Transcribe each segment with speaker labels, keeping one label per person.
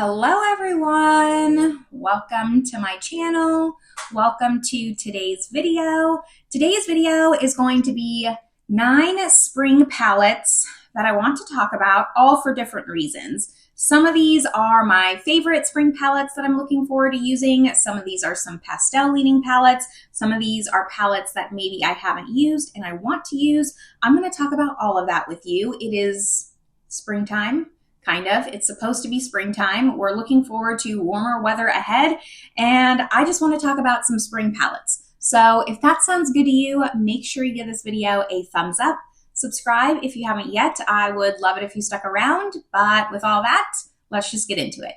Speaker 1: Hello everyone, welcome to my channel. Welcome to today's video. Today's video is going to be 9 spring palettes that I want to talk about, all for different reasons. Some of these are my favorite spring palettes that I'm looking forward to using. Some of these are some pastel leaning palettes. Some of these are palettes that maybe I haven't used and I want to use. I'm going to talk about all of that with you. It is springtime. Kind of. It's supposed to be springtime. We're looking forward to warmer weather ahead, and I just want to talk about some spring palettes. So if that sounds good to you, make sure you give this video a thumbs up. Subscribe if you haven't yet. I would love it if you stuck around, but with all that, let's just get into it.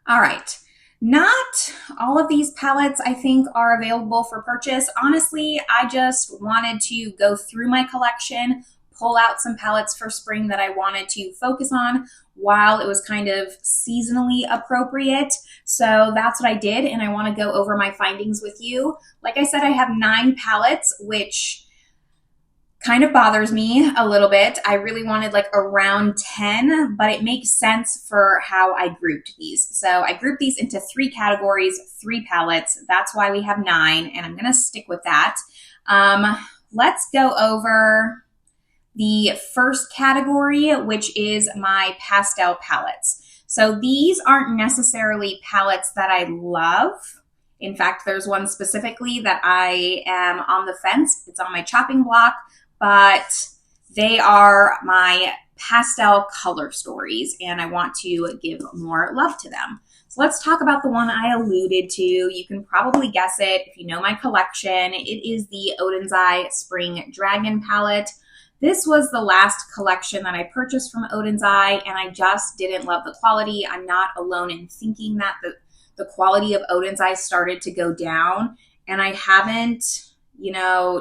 Speaker 1: All right. Not all of these palettes, I think, are available for purchase. Honestly, I just wanted to go through my collection, pull out some palettes for spring that I wanted to focus on while it was kind of seasonally appropriate. So that's what I did, and I want to go over my findings with you. Like I said, I have 9 palettes, which kind of bothers me a little bit. I really wanted like around 10, but it makes sense for how I grouped these. So I grouped these into 3 categories, 3 palettes. That's why we have 9, and I'm gonna stick with that. Let's go over the first category, which is my pastel palettes. So these aren't necessarily palettes that I love. In fact, there's one specifically that I am on the fence. It's on my chopping block, but they are my pastel color stories, and I want to give more love to them. So let's talk about the one I alluded to. You can probably guess it if you know my collection. It is the Odensai Spring Dragon palette. This was the last collection that I purchased from Odensai, and I just didn't love the quality. I'm not alone in thinking that the quality of Odensai started to go down, and I haven't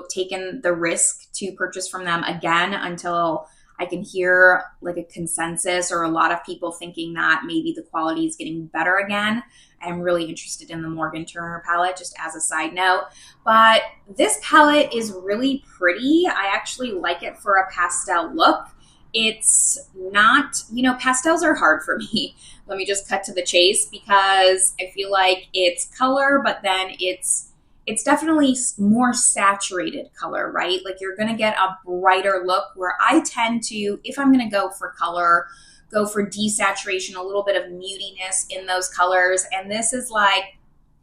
Speaker 1: taken the risk to purchase from them again until I can hear like a consensus or a lot of people thinking that maybe the quality is getting better again. I'm really interested in the Morgan Turner palette, just as a side note. But this palette is really pretty. I actually like it for a pastel look. It's not, pastels are hard for me. Let me just cut to the chase, because I feel like it's color, but then it's definitely more saturated color, right? Like you're gonna get a brighter look, where I tend to, if I'm gonna go for color, go for desaturation, a little bit of mutiness in those colors. And this is like,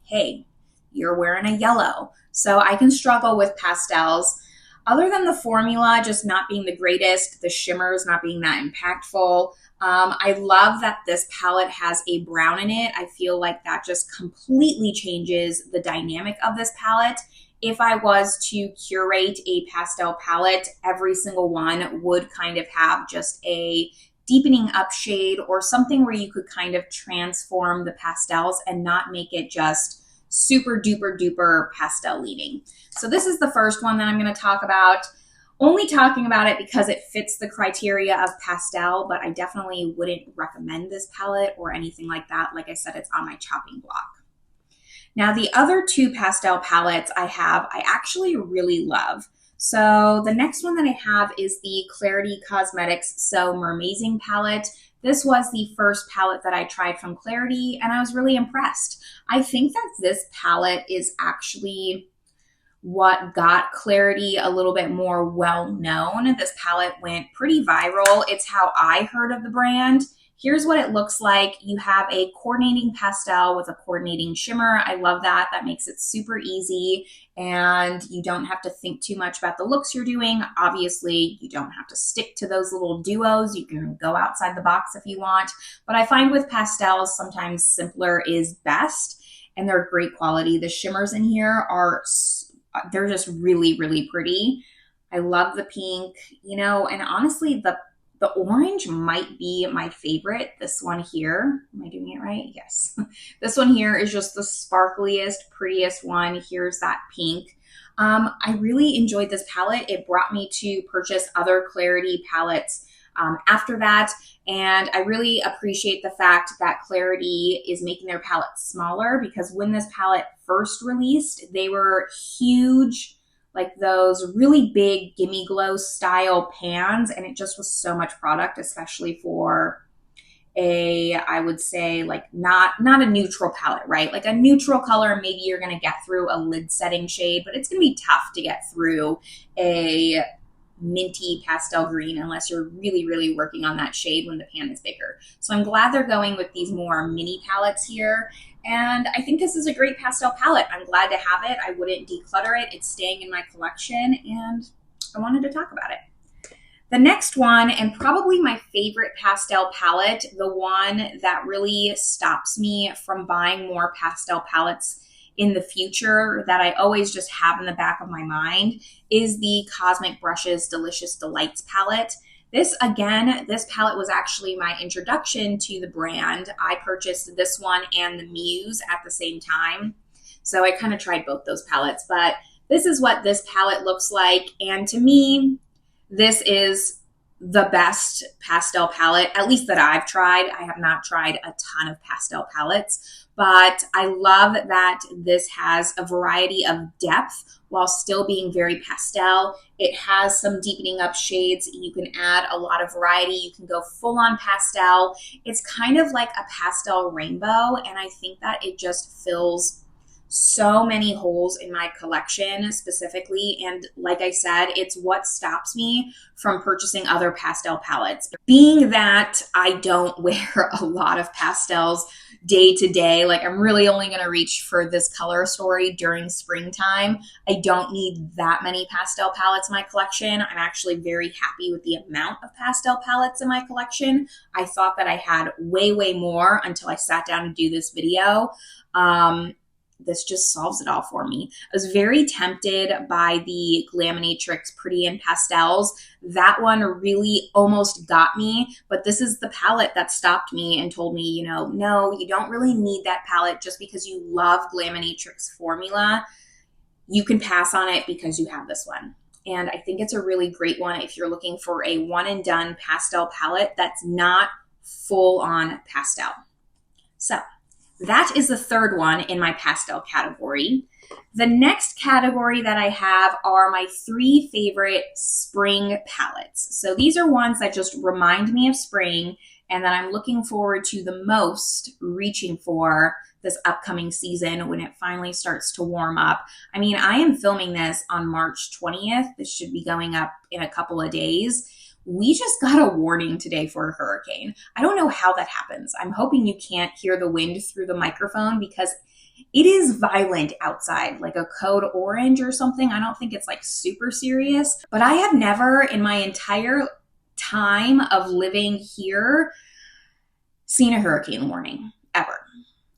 Speaker 1: hey, you're wearing a yellow. So I can struggle with pastels. Other than the formula just not being the greatest, the shimmers not being that impactful, I love that this palette has a brown in it. I feel like that just completely changes the dynamic of this palette. If I was to curate a pastel palette, every single one would kind of have just a deepening up shade or something where you could kind of transform the pastels and not make it just super duper duper pastel leaning. So this is the first one that I'm going to talk about. Only talking about it because it fits the criteria of pastel, but I definitely wouldn't recommend this palette or anything like that. Like I said, it's on my chopping block. Now, the other 2 pastel palettes I actually really love. So the next one that I have is the Clarity Cosmetics So Mermaizing palette. This was the first palette that I tried from Clarity, and I was really impressed. I think that this palette is actually what got Clarity a little bit more well-known. This palette went pretty viral. It's how I heard of the brand. Here's what it looks like. You have a coordinating pastel with a coordinating shimmer. I love that. That makes it super easy, and you don't have to think too much about the looks you're doing. Obviously, you don't have to stick to those little duos. You can go outside the box if you want. But I find with pastels, sometimes simpler is best, and they're great quality. The shimmers in here they're just really, really pretty. I love the pink, and honestly, the orange might be my favorite. This one here, am I doing it right? Yes. This one here is just the sparkliest, prettiest one. Here's that pink. I really enjoyed this palette. It brought me to purchase other Clarity palettes after that. And I really appreciate the fact that Clarity is making their palettes smaller, because when this palette first released, they were huge, like those really big Gimme Glow style pans, and it just was so much product, especially for I would say like not a neutral palette, right? Like a neutral color, maybe you're going to get through a lid setting shade, but it's going to be tough to get through a minty pastel green unless you're really, really working on that shade when the pan is bigger. So I'm glad they're going with these more mini palettes here. And I think this is a great pastel palette. I'm glad to have it. I wouldn't declutter it. It's staying in my collection, and I wanted to talk about it. The next one, and probably my favorite pastel palette, the one that really stops me from buying more pastel palettes in the future that I always just have in the back of my mind, is the Cosmic Brushes Delicious Delights palette. This palette was actually my introduction to the brand. I purchased this one and the Muse at the same time. So I kind of tried both those palettes, but this is what this palette looks like. And to me, this is the best pastel palette, at least that I've tried. I have not tried a ton of pastel palettes, but I love that this has a variety of depth while still being very pastel. It has some deepening up shades. You can add a lot of variety. You can go full on pastel. It's kind of like a pastel rainbow, and I think that it just fills so many holes in my collection specifically. And like I said, it's what stops me from purchasing other pastel palettes. Being that I don't wear a lot of pastels day to day, like I'm really only going to reach for this color story during springtime. I don't need that many pastel palettes in my collection. I'm actually very happy with the amount of pastel palettes in my collection. I thought that I had way, way more until I sat down to do this video. This just solves it all for me. I was very tempted by the Glaminatrix Pretty in Pastels. That one really almost got me, but this is the palette that stopped me and told me, no, you don't really need that palette just because you love Glaminatrix formula. You can pass on it because you have this one. And I think it's a really great one if you're looking for a one and done pastel palette that's not full on pastel. So that is the third one in my pastel category. The next category that I have are my 3 favorite spring palettes. So these are ones that just remind me of spring and that I'm looking forward to the most reaching for this upcoming season when it finally starts to warm up. I mean, I am filming this on March 20th. This should be going up in a couple of days. We just got a warning today for a hurricane. I don't know how that happens. I'm hoping you can't hear the wind through the microphone because it is violent outside, like a code orange or something. I don't think it's like super serious, but I have never in my entire time of living here seen a hurricane warning, ever.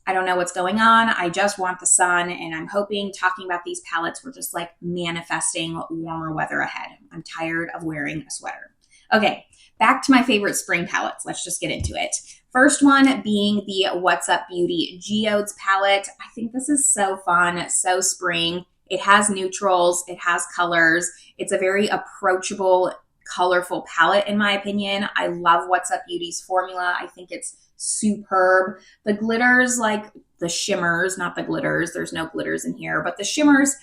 Speaker 1: I don't know what's going on. I just want the sun, and I'm hoping talking about these palettes, we're just like manifesting warmer weather ahead. I'm tired of wearing a sweater. Okay, back to my favorite spring palettes. Let's just get into it. First one being the What's Up Beauty Geodes palette. I think this is so fun, so spring. It has neutrals, it has colors. It's a very approachable, colorful palette in my opinion. I love What's Up Beauty's formula. I think it's superb. The glitters, like the shimmers, not the glitters, there's no glitters in here, but the shimmers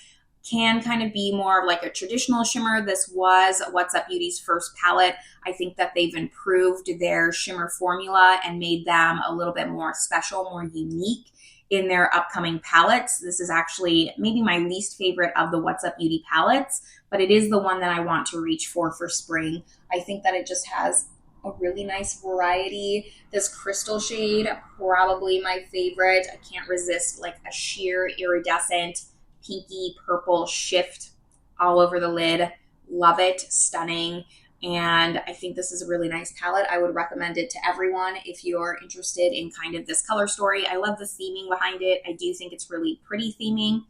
Speaker 1: can kind of be more of like a traditional shimmer. This was What's Up Beauty's first palette. I think that they've improved their shimmer formula and made them a little bit more special, more unique in their upcoming palettes. This is actually maybe my least favorite of the What's Up Beauty palettes, but it is the one that I want to reach for spring. I think that it just has a really nice variety. This crystal shade, probably my favorite. I can't resist like a sheer iridescent pinky purple shift all over the lid. Love it. Stunning. And I think this is a really nice palette. I would recommend it to everyone if you're interested in kind of this color story. I love the theming behind it. I do think it's really pretty theming,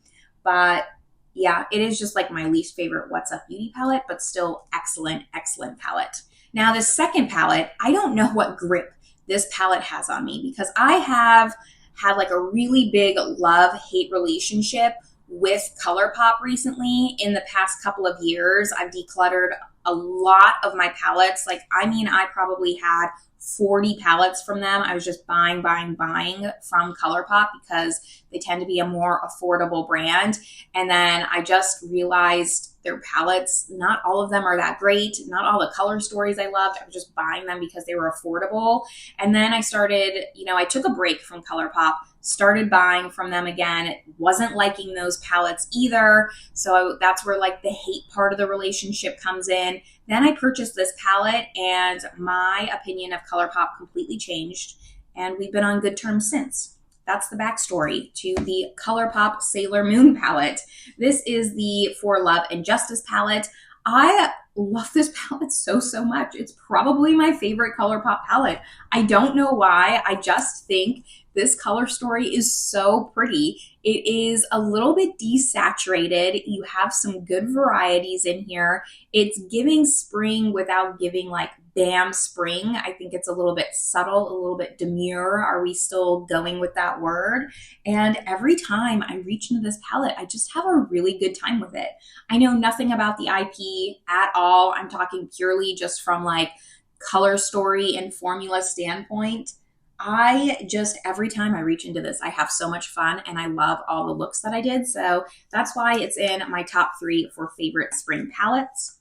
Speaker 1: but yeah, it is just like my least favorite What's Up Beauty palette, but still excellent, excellent palette. Now the second palette, I don't know what grip this palette has on me because I have had like a really big love-hate relationship with ColourPop recently. In the past couple of years, I've decluttered a lot of my palettes. Like, I mean, I probably had 40 palettes from them. I was just buying from ColourPop because they tend to be a more affordable brand. And then I just realized their palettes. Not all of them are that great. Not all the color stories I loved. I was just buying them because they were affordable. And then I started, I took a break from ColourPop, started buying from them again. Wasn't liking those palettes either. So that's where like the hate part of the relationship comes in. Then I purchased this palette and my opinion of ColourPop completely changed. And we've been on good terms since. That's the backstory to the ColourPop Sailor Moon palette. This is the For Love and Justice palette. I love this palette so much. It's probably my favorite ColourPop palette. I don't know why. I just think this color story is so pretty. It is a little bit desaturated. You have some good varieties in here. It's giving spring without giving like bam spring. I think it's a little bit subtle, a little bit demure. Are we still going with that word? And every time I reach into this palette, I just have a really good time with it. I know nothing about the IP at all. I'm talking purely just from like color story and formula standpoint. Every time I reach into this, I have so much fun and I love all the looks that I did. So that's why it's in my top 3 for favorite spring palettes.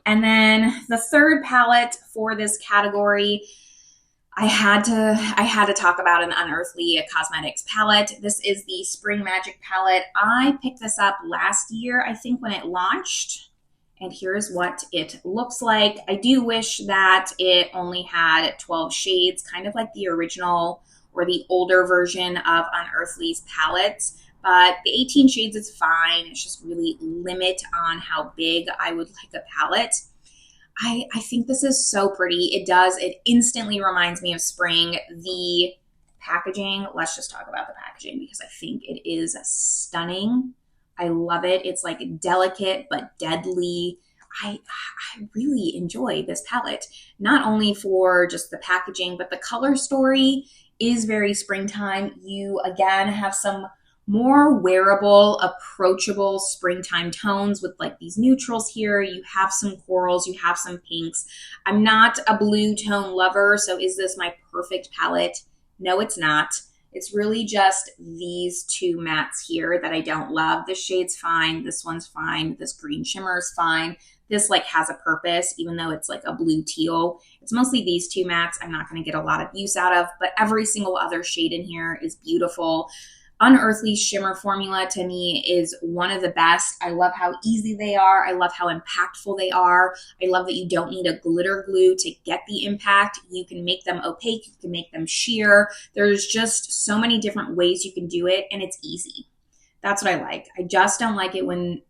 Speaker 1: And then the third palette for this category, I had to talk about an Unearthly Cosmetics palette. This is the Spring Magic palette. I picked this up last year, I think, when it launched. And here's what it looks like. I do wish that it only had 12 shades, kind of like the original or the older version of Unearthly's palettes. But the 18 shades is fine. It's just really limit on how big I would like a palette. I think this is so pretty. It instantly reminds me of spring. The packaging, let's just talk about the packaging because I think it is stunning. I love it. It's like delicate but deadly. I really enjoy this palette, not only for just the packaging, but the color story is very springtime. You, again, have some more wearable, approachable springtime tones with like these neutrals here. You have some corals, you have some pinks. I'm not a blue tone lover, so is this my perfect palette? No, it's not. It's really just these 2 mattes here that I don't love. This shade's fine. This one's fine. This green shimmer is fine. This like has a purpose, even though it's like a blue teal. It's mostly these 2 mattes I'm not going to get a lot of use out of, but every single other shade in here is beautiful. Unearthly shimmer formula to me is one of the best. I love how easy they are. I love how impactful they are. I love that you don't need a glitter glue to get the impact. You can make them opaque. You can make them sheer. There's just so many different ways you can do it, and it's easy. That's what I like. I just don't like it when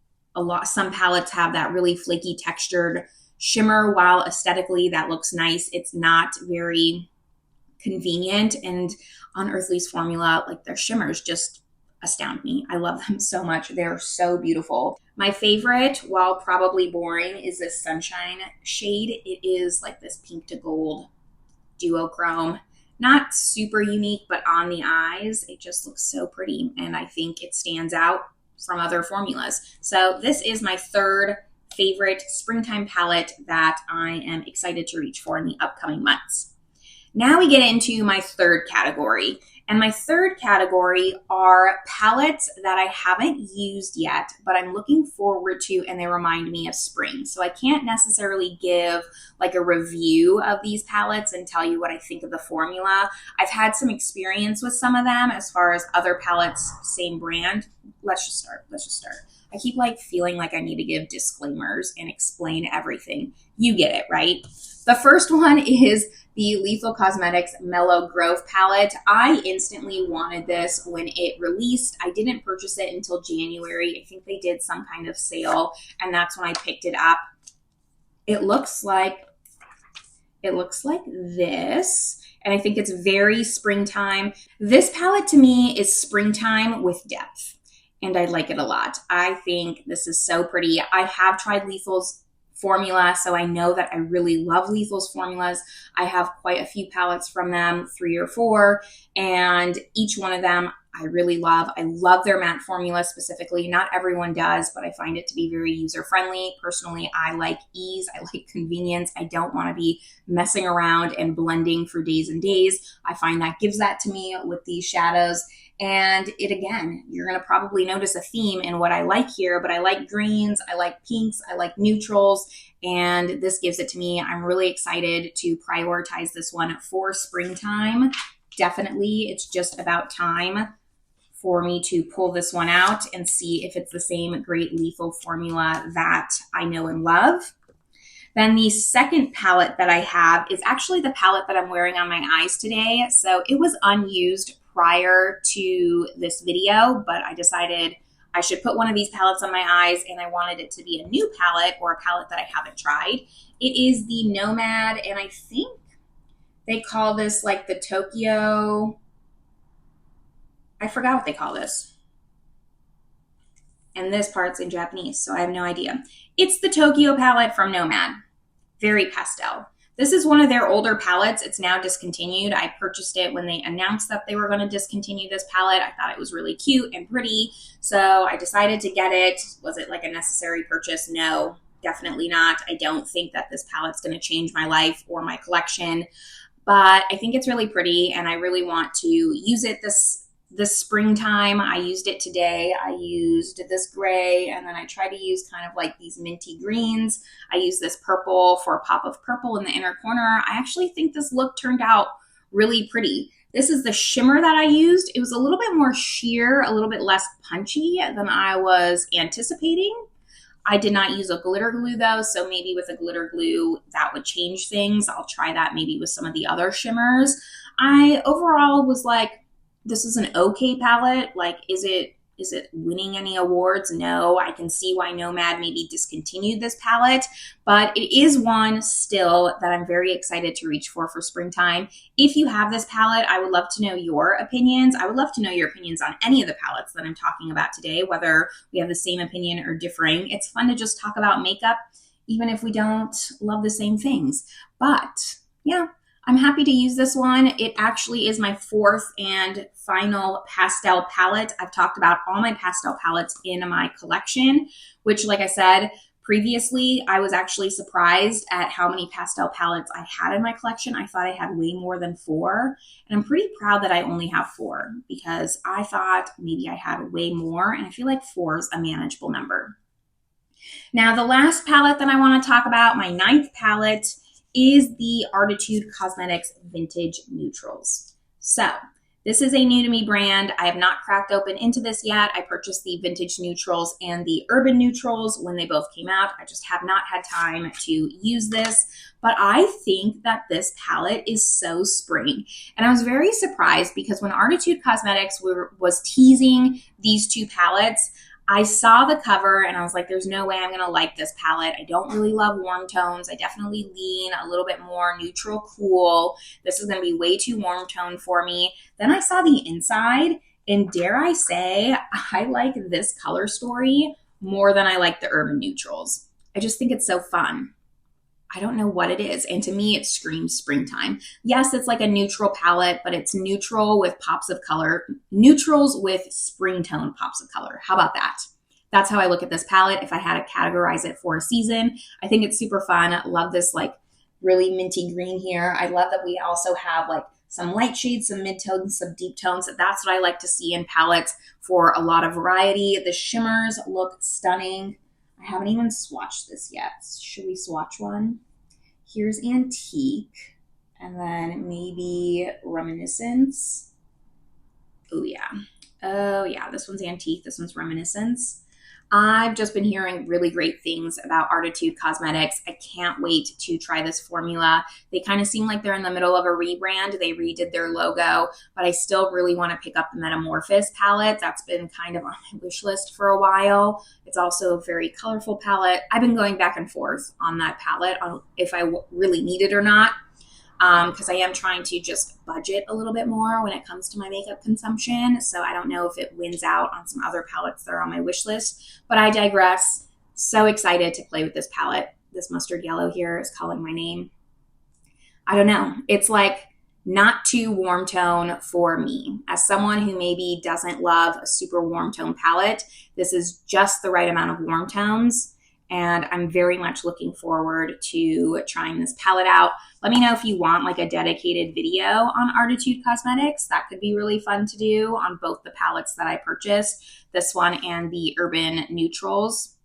Speaker 1: some palettes have that really flaky textured shimmer. While aesthetically that looks nice, it's not very convenient. And Unearthly's formula, like their shimmers just astound me. I love them so much. They're so beautiful. My favorite, while probably boring, is this Sunshine shade. It is like this pink to gold duochrome. Not super unique, but on the eyes, it just looks so pretty. And I think it stands out from other formulas. So this is my third favorite springtime palette that I am excited to reach for in the upcoming months. Now we get into my third category. And my third category are palettes that I haven't used yet, but I'm looking forward to, and they remind me of spring. So I can't necessarily give like a review of these palettes and tell you what I think of the formula. I've had some experience with some of them as far as other palettes, same brand. Let's just start. I keep like feeling like I need to give disclaimers and explain everything. You get it, right? The first one is the Lethal Cosmetics Mellow Grove palette. I instantly wanted this when it released. I didn't purchase it until January. I think they did some kind of sale, and that's when I picked it up. It looks like this, and I think it's very springtime. This palette to me is springtime with depth, and I like it a lot. I think this is so pretty. I have tried Lethal's formula, so I know that I really love Lethal's formulas. I have quite a few palettes from them, 3 or 4, and each one of them I really love. I love their matte formula specifically. Not everyone does, but I find it to be very user-friendly. Personally, I like ease. I like convenience. I don't want to be messing around and blending for days and days. I find that gives that to me with these shadows. And it, again, you're going to probably notice a theme in what I like here, but I like greens, I like pinks, I like neutrals, and this gives it to me. I'm really excited to prioritize this one for springtime. Definitely, it's just about time for me to pull this one out and see if it's the same great lethal formula that I know and love. Then the second palette that I have is actually the palette that I'm wearing on my eyes today. So it was unused prior to this video, but I decided I should put one of these palettes on my eyes, and I wanted it to be a new palette or a palette that I haven't tried. It is the Nomad, and I think they call this like the Tokyo, I forgot what they call this. And this part's in Japanese, so I have no idea. It's the Tokyo palette from Nomad. Very pastel. This is one of their older palettes. It's now discontinued. I purchased it when they announced that they were going to discontinue this palette. I thought it was really cute and pretty, so I decided to get it. Was it like a necessary purchase? No, definitely not. I don't think that this palette's going to change my life or my collection, but I think it's really pretty, and I really want to use it this springtime. I used it today. I used this gray, and then I try to use kind of like these minty greens. I used this purple for a pop of purple in the inner corner. I actually think this look turned out really pretty. This is the shimmer that I used. It was a little bit more sheer, a little bit less punchy than I was anticipating. I did not use a glitter glue though, so maybe with a glitter glue that would change things. I'll try that maybe with some of the other shimmers. I overall was like, this is an okay palette. Like, is it winning any awards? No. I can see why Nomad maybe discontinued this palette, but it is one still that I'm very excited to reach for springtime. If you have this palette, I would love to know your opinions. I would love to know your opinions on any of the palettes that I'm talking about today, whether we have the same opinion or differing. It's fun to just talk about makeup, even if we don't love the same things. But yeah, I'm happy to use this one. It actually is my fourth and final pastel palette. I've talked about all my pastel palettes in my collection, which, like I said previously, I was actually surprised at how many pastel palettes I had in my collection. I thought I had way more than 4, and I'm pretty proud that I only have 4 because I thought maybe I had way more, and I feel like 4 is a manageable number. Now, the last palette that I want to talk about, my 9th palette, is the Harajuku Cosmetics Vintage Neutrals. So this is a new to me brand. I have not cracked open into this yet. I purchased the Vintage Neutrals and the Urban Neutrals when they both came out. I just have not had time to use this, but I think that this palette is so spring. And I was very surprised because when Harajuku Cosmetics was teasing these two palettes, I saw the cover and I was like, there's no way I'm going to like this palette. I don't really love warm tones. I definitely lean a little bit more neutral, cool. This is going to be way too warm tone for me. Then I saw the inside, and dare I say, I like this color story more than I like the Urban Neutrals. I just think it's so fun. I don't know what it is. And to me, it screams springtime. Yes, it's like a neutral palette, but it's neutral with pops of color. Neutrals with spring tone pops of color. How about that? That's how I look at this palette if I had to categorize it for a season. I think it's super fun. Love this like really minty green here. I love that we also have like some light shades, some mid-tones, some deep tones. That's what I like to see in palettes for a lot of variety. The shimmers look stunning. I haven't even swatched this yet. Should we swatch one? Here's Antique, and then maybe Reminiscence. Oh yeah, this one's Antique, this one's Reminiscence. I've just been hearing really great things about Harajuku Cosmetics. I can't wait to try this formula. They kind of seem like they're in the middle of a rebrand. They redid their logo, but I still really want to pick up the Metamorphosis palette. That's been kind of on my wish list for a while. It's also a very colorful palette. I've been going back and forth on that palette on if I really need it or not, because I am trying to just budget a little bit more when it comes to my makeup consumption. So I don't know if it wins out on some other palettes that are on my wish list, but I digress. So excited to play with this palette. This mustard yellow here is calling my name. I don't know. It's like not too warm tone for me. As someone who maybe doesn't love a super warm tone palette, this is just the right amount of warm tones. And I'm very much looking forward to trying this palette out. Let me know if you want like a dedicated video on Artitude Cosmetics. That could be really fun to do on both the palettes that I purchased, this one and the Urban Neutrals.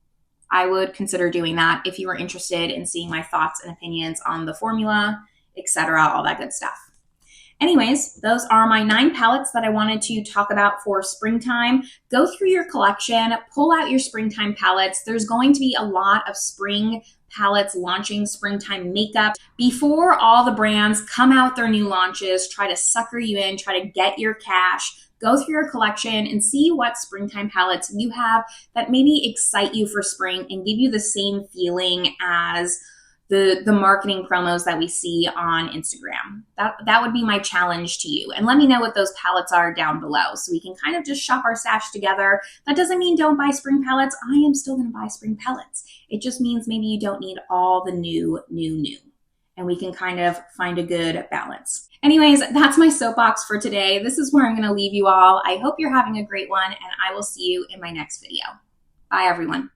Speaker 1: I would consider doing that if you were interested in seeing my thoughts and opinions on the formula, etc., all that good stuff. Anyways, those are my 9 palettes that I wanted to talk about for springtime. Go through your collection, pull out your springtime palettes. There's going to be a lot of spring palettes launching, springtime makeup. Before all the brands come out their new launches, try to sucker you in, try to get your cash, go through your collection and see what springtime palettes you have that maybe excite you for spring and give you the same feeling as the marketing promos that we see on Instagram. That would be my challenge to you. And let me know what those palettes are down below so we can kind of just shop our stash together. That doesn't mean don't buy spring palettes. I am still gonna buy spring palettes. It just means maybe you don't need all the new. And we can kind of find a good balance. Anyways, that's my soapbox for today. This is where I'm gonna leave you all. I hope you're having a great one and I will see you in my next video. Bye everyone.